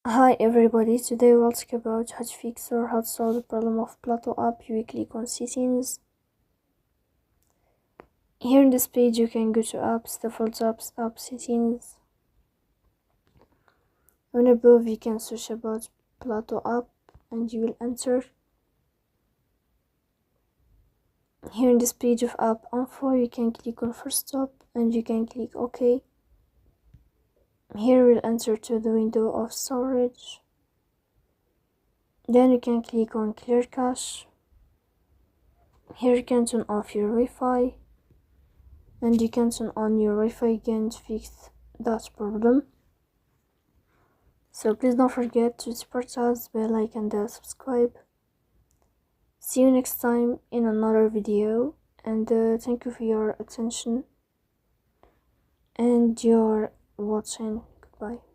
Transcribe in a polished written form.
Hi everybody, today we'll talk about how to fix or how to solve the problem of Plato app. You click on settings. Here in this page you can go to apps, default apps, app settings. On above you can search about Plato app and you will enter. Here in this page of app info you can click on first stop and you can click OK. Here we'll enter to the window of storage. Then you can click on clear cache. Here you can turn off your Wi-Fi and you can turn on your Wi-Fi again to fix that problem. So please don't forget to support us, bell icon and subscribe. See you next time in another video, and thank you for your attention and your watching. Goodbye.